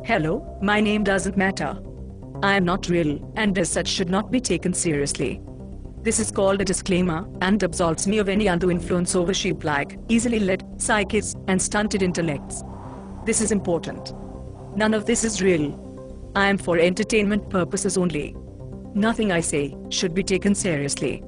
Hello, my name doesn't matter. I am not real, and as such should not be taken seriously. This is called a disclaimer, and absolves me of any undue influence over sheep-like, easily led, psychics, and stunted intellects. This is important. None of this is real. I am for entertainment purposes only. Nothing I say should be taken seriously.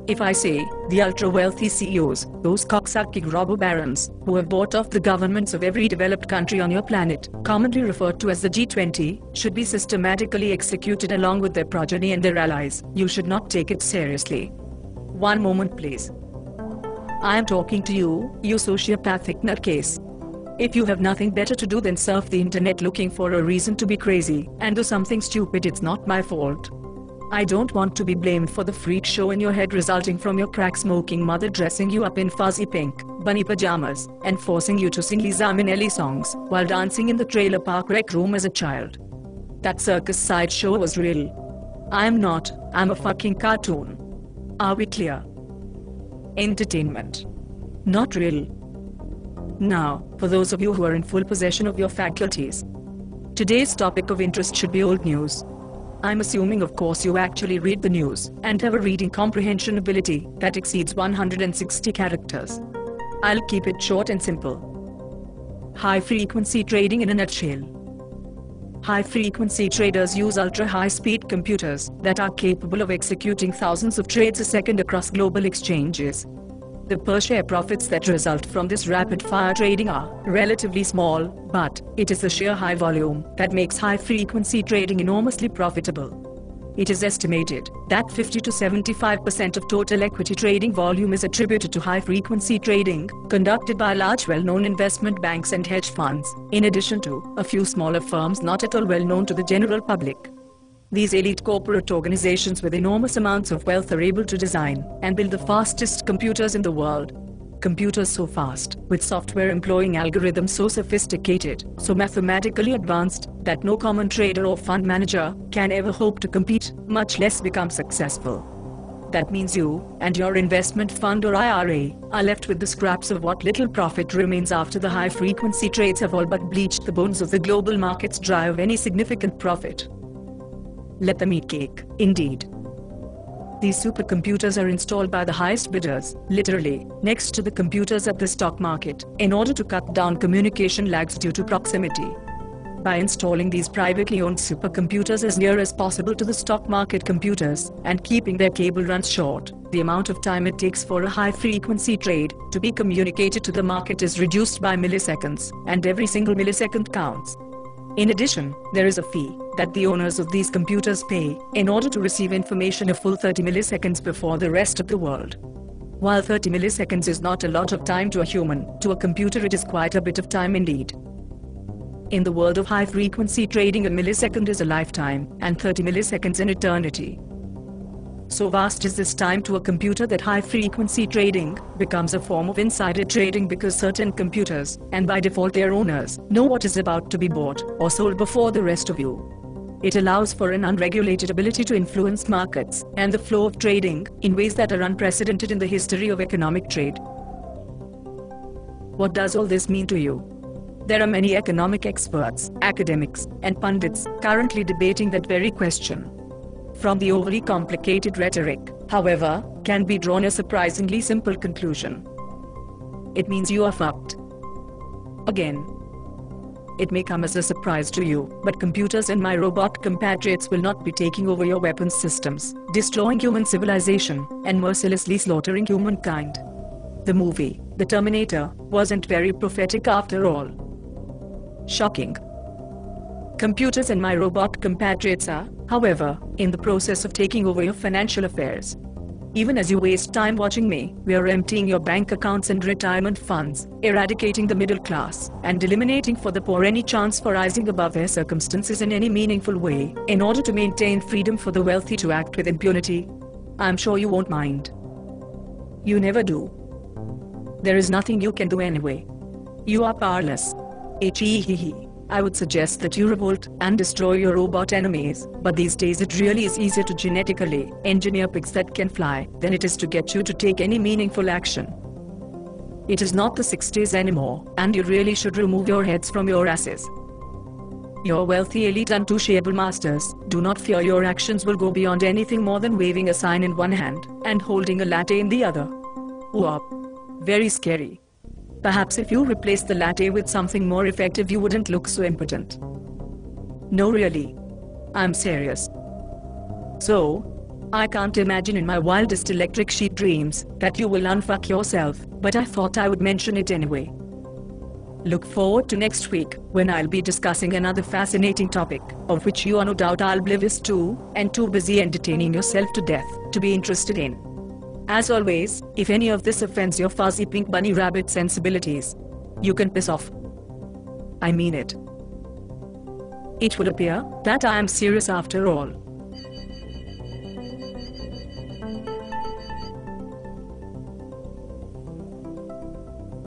If I say, the ultra-wealthy CEOs, those cocksucking robber barons, who have bought off the governments of every developed country on your planet, commonly referred to as the G20, should be systematically executed along with their progeny and their allies, you should not take it seriously. One moment please. I am talking to you, you sociopathic nutcase. If you have nothing better to do than surf the internet looking for a reason to be crazy, and do something stupid, it's not my fault. I don't want to be blamed for the freak show in your head resulting from your crack-smoking mother dressing you up in fuzzy pink, bunny pajamas, and forcing you to sing Liza Minnelli songs while dancing in the trailer park rec room as a child. That circus sideshow was real. I'm a fucking cartoon. Are we clear? Entertainment. Not real. Now, for those of you who are in full possession of your faculties, today's topic of interest should be old news. I'm assuming of course you actually read the news, and have a reading comprehension ability that exceeds 160 characters. I'll keep it short and simple. High-frequency trading in a nutshell. High-frequency traders use ultra-high-speed computers that are capable of executing thousands of trades a second across global exchanges. The per-share profits that result from this rapid-fire trading are relatively small, but it is the sheer high volume that makes high-frequency trading enormously profitable. It is estimated that 50 to 75% of total equity trading volume is attributed to high-frequency trading, conducted by large well-known investment banks and hedge funds, in addition to a few smaller firms not at all well-known to the general public. These elite corporate organizations with enormous amounts of wealth are able to design and build the fastest computers in the world. Computers so fast, with software employing algorithms so sophisticated, so mathematically advanced, that no common trader or fund manager can ever hope to compete, much less become successful. That means you, and your investment fund or IRA, are left with the scraps of what little profit remains after the high-frequency trades have all but bleached the bones of the global markets dry of any significant profit. Let them eat cake, indeed. These supercomputers are installed by the highest bidders, literally, next to the computers at the stock market, in order to cut down communication lags due to proximity. By installing these privately owned supercomputers as near as possible to the stock market computers, and keeping their cable runs short, the amount of time it takes for a high-frequency trade to be communicated to the market is reduced by milliseconds, and every single millisecond counts. In addition, there is a fee that the owners of these computers pay in order to receive information a full 30 milliseconds before the rest of the world. While 30 milliseconds is not a lot of time to a human, to a computer it is quite a bit of time indeed. In the world of high-frequency trading, a millisecond is a lifetime, and 30 milliseconds an eternity. So vast is this time to a computer that high-frequency trading becomes a form of insider trading because certain computers, and by default their owners, know what is about to be bought or sold before the rest of you. It allows for an unregulated ability to influence markets and the flow of trading in ways that are unprecedented in the history of economic trade. What does all this mean to you? There are many economic experts, academics, and pundits currently debating that very question. From the overly complicated rhetoric, however, can be drawn a surprisingly simple conclusion. It means you are fucked. Again. It may come as a surprise to you, but computers and my robot compatriots will not be taking over your weapons systems, destroying human civilization, and mercilessly slaughtering humankind. The movie, The Terminator, wasn't very prophetic after all. Shocking. Computers and my robot compatriots are, however, in the process of taking over your financial affairs. Even as you waste time watching me, we are emptying your bank accounts and retirement funds, eradicating the middle class, and eliminating for the poor any chance for rising above their circumstances in any meaningful way, in order to maintain freedom for the wealthy to act with impunity. I'm sure you won't mind. You never do. There is nothing you can do anyway. You are powerless. He. I would suggest that you revolt and destroy your robot enemies, but these days it really is easier to genetically engineer pigs that can fly than it is to get you to take any meaningful action. It is not the 60s anymore, and you really should remove your heads from your asses. Your wealthy elite untouchable masters do not fear your actions will go beyond anything more than waving a sign in one hand and holding a latte in the other. Whoop. Very scary. Perhaps if you replace the latte with something more effective you wouldn't look so impotent. No really. I'm serious. So, I can't imagine in my wildest electric sheep dreams that you will unfuck yourself, but I thought I would mention it anyway. Look forward to next week, when I'll be discussing another fascinating topic, of which you are no doubt oblivious to, and too busy entertaining yourself to death, to be interested in. As always, if any of this offends your fuzzy pink bunny rabbit sensibilities, you can piss off. I mean it. It would appear that I am serious after all.